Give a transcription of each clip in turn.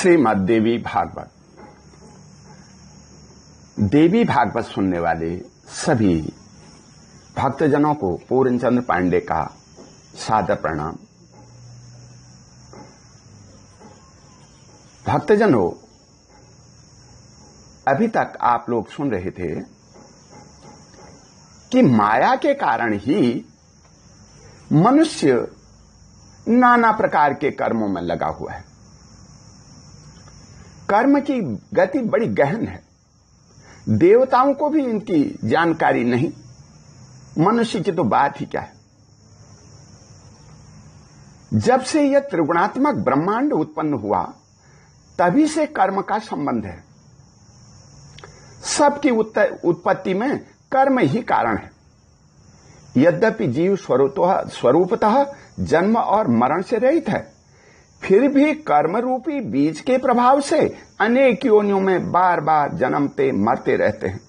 श्रीमद् देवी भागवत। देवी भागवत सुनने वाले सभी भक्तजनों को पूर्णचंद्र पांडे का सादर प्रणाम। भक्तजनों, अभी तक आप लोग सुन रहे थे कि माया के कारण ही मनुष्य नाना प्रकार के कर्मों में लगा हुआ है। कर्म की गति बड़ी गहन है, देवताओं को भी इनकी जानकारी नहीं, मनुष्य की तो बात ही क्या है। जब से यह त्रिगुणात्मक ब्रह्मांड उत्पन्न हुआ तभी से कर्म का संबंध है। सबकी उत्पत्ति में कर्म ही कारण है। यद्यपि जीव स्वरूपतः जन्म और मरण से रहित है, फिर भी कर्म रूपी बीज के प्रभाव से अनेक योनियों में बार बार जन्मते मरते रहते हैं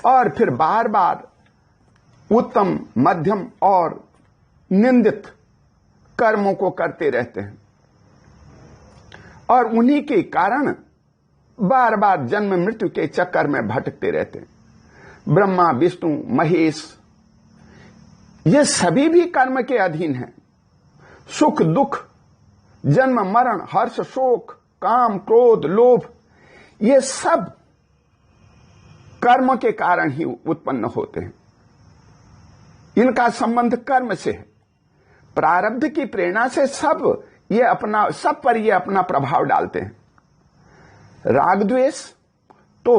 और फिर बार बार उत्तम, मध्यम और निंदित कर्मों को करते रहते हैं और उन्हीं के कारण बार बार जन्म मृत्यु के चक्कर में भटकते रहते हैं। ब्रह्मा, विष्णु, महेश ये सभी भी कर्म के अधीन हैं। सुख दुख, जन्म मरण, हर्ष शोक, काम क्रोध लोभ, ये सब कर्म के कारण ही उत्पन्न होते हैं। इनका संबंध कर्म से है। प्रारब्ध की प्रेरणा से सब पर ये अपना प्रभाव डालते हैं। राग द्वेष तो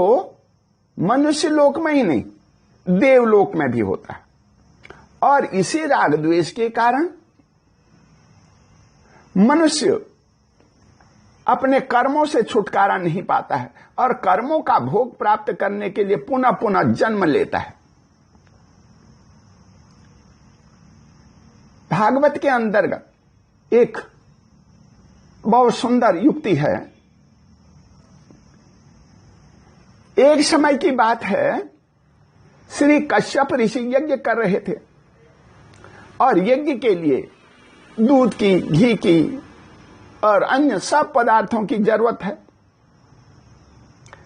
मनुष्य लोक में ही नहीं, देवलोक में भी होता है और इसी राग द्वेष के कारण मनुष्य अपने कर्मों से छुटकारा नहीं पाता है और कर्मों का भोग प्राप्त करने के लिए पुनः पुनः जन्म लेता है। भागवत के अंतर्गत एक बहुत सुंदर युक्ति है। एक समय की बात है, श्री कश्यप ऋषि यज्ञ कर रहे थे और यज्ञ के लिए दूध की, घी की और अन्य सब पदार्थों की जरूरत है।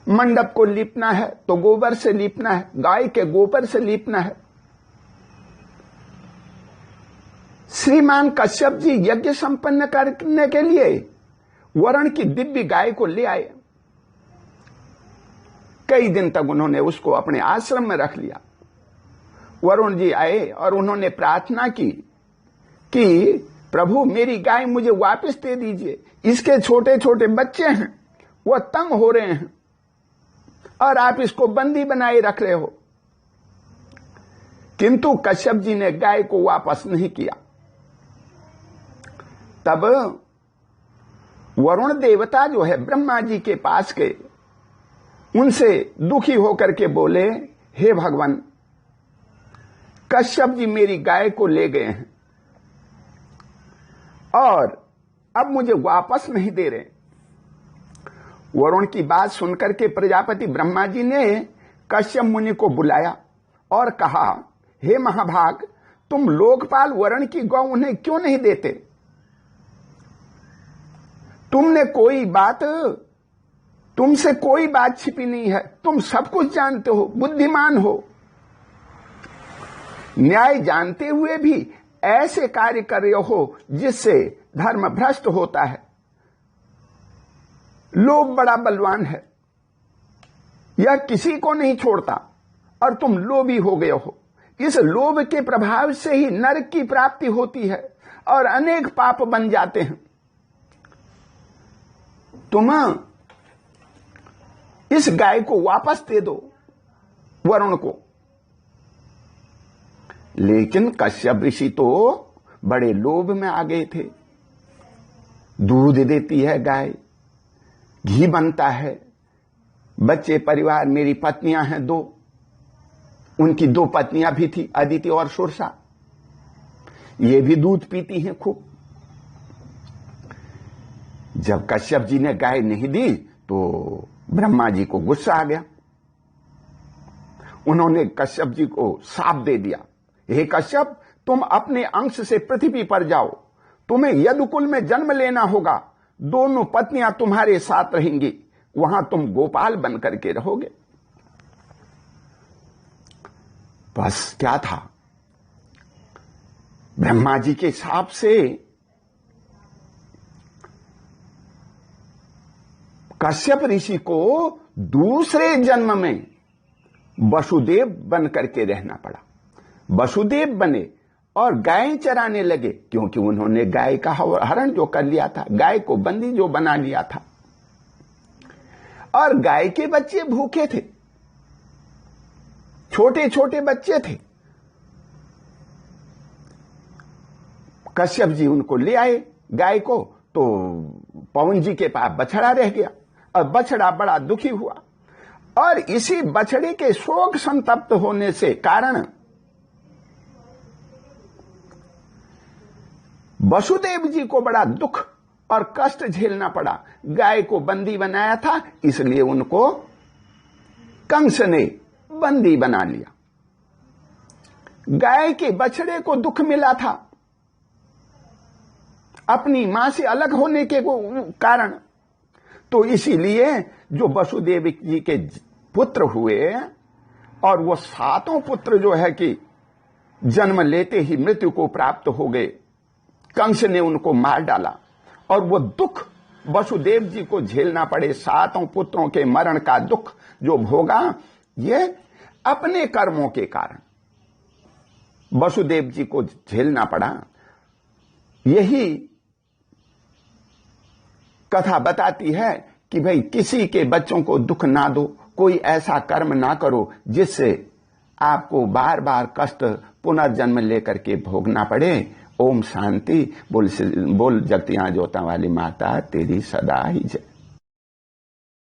मंडप को लीपना है तो गोबर से लीपना है, गाय के गोबर से लीपना है। श्रीमान कश्यप जी यज्ञ संपन्न करने के लिए वरुण की दिव्य गाय को ले आए। कई दिन तक उन्होंने उसको अपने आश्रम में रख लिया। वरुण जी आए और उन्होंने प्रार्थना की कि प्रभु मेरी गाय मुझे वापस दे दीजिए, इसके छोटे छोटे बच्चे हैं, वह तंग हो रहे हैं और आप इसको बंदी बनाए रख रहे हो। किंतु कश्यप जी ने गाय को वापस नहीं किया। तब वरुण देवता जो है ब्रह्मा जी के पास गए, उनसे दुखी होकर के बोले, हे भगवान, कश्यप जी मेरी गाय को ले गए हैं और अब मुझे वापस नहीं दे रहे। वरुण की बात सुनकर के प्रजापति ब्रह्मा जी ने कश्यप मुनि को बुलाया और कहा, हे महाभाग, तुम लोकपाल वरुण की गौ उन्हें क्यों नहीं देते? तुमसे कोई बात छिपी नहीं है, तुम सब कुछ जानते हो, बुद्धिमान हो। न्याय जानते हुए भी ऐसे कार्य कर रहे हो जिससे धर्म भ्रष्ट होता है। लोभ बड़ा बलवान है, यह किसी को नहीं छोड़ता और तुम लोभी हो गए हो। इस लोभ के प्रभाव से ही नरक की प्राप्ति होती है और अनेक पाप बन जाते हैं। तुम इस गाय को वापस दे दो वरुण को। लेकिन कश्यप ऋषि तो बड़े लोभ में आ गए थे। दूध देती है गाय, घी बनता है, बच्चे, परिवार, मेरी पत्नियां हैं 2, उनकी 2 पत्नियां भी थी, अदिति और सुरसा, ये भी दूध पीती हैं खूब। जब कश्यप जी ने गाय नहीं दी तो ब्रह्मा जी को गुस्सा आ गया। उन्होंने कश्यप जी को शाप दे दिया, हे कश्यप, तुम अपने अंश से पृथ्वी पर जाओ, तुम्हें यदुकुल में जन्म लेना होगा, दोनों पत्नियां तुम्हारे साथ रहेंगी, वहां तुम गोपाल बन करके रहोगे। बस क्या था, ब्रह्मा जी के हिसाब से कश्यप ऋषि को दूसरे जन्म में वसुदेव बन करके रहना पड़ा। वसुदेव बने और गाय चराने लगे, क्योंकि उन्होंने गाय का हरण जो कर लिया था, गाय को बंदी जो बना लिया था, और गाय के बच्चे भूखे थे, छोटे छोटे बच्चे थे। कश्यप जी उनको ले आए गाय को, तो पवन जी के पास बछड़ा रह गया और बछड़ा बड़ा दुखी हुआ, और इसी बछड़े के शोक संतप्त होने से कारण वसुदेव जी को बड़ा दुख और कष्ट झेलना पड़ा। गाय को बंदी बनाया था, इसलिए उनको कंस ने बंदी बना लिया। गाय के बछड़े को दुख मिला था अपनी मां से अलग होने के कारण, तो इसीलिए जो वसुदेव जी के पुत्र हुए, और वो 7 पुत्र जो है कि जन्म लेते ही मृत्यु को प्राप्त हो गए, कंस ने उनको मार डाला, और वो दुख वसुदेव जी को झेलना पड़े, 7 पुत्रों के मरण का दुख जो भोगा, ये अपने कर्मों के कारण वसुदेव जी को झेलना पड़ा। यही कथा बताती है कि भाई किसी के बच्चों को दुख ना दो, कोई ऐसा कर्म ना करो जिससे आपको बार बार कष्ट पुनर्जन्म लेकर के भोगना पड़े। ओम शांति। बोल जगतियां जोता वाली माता तेरी सदा ही जय।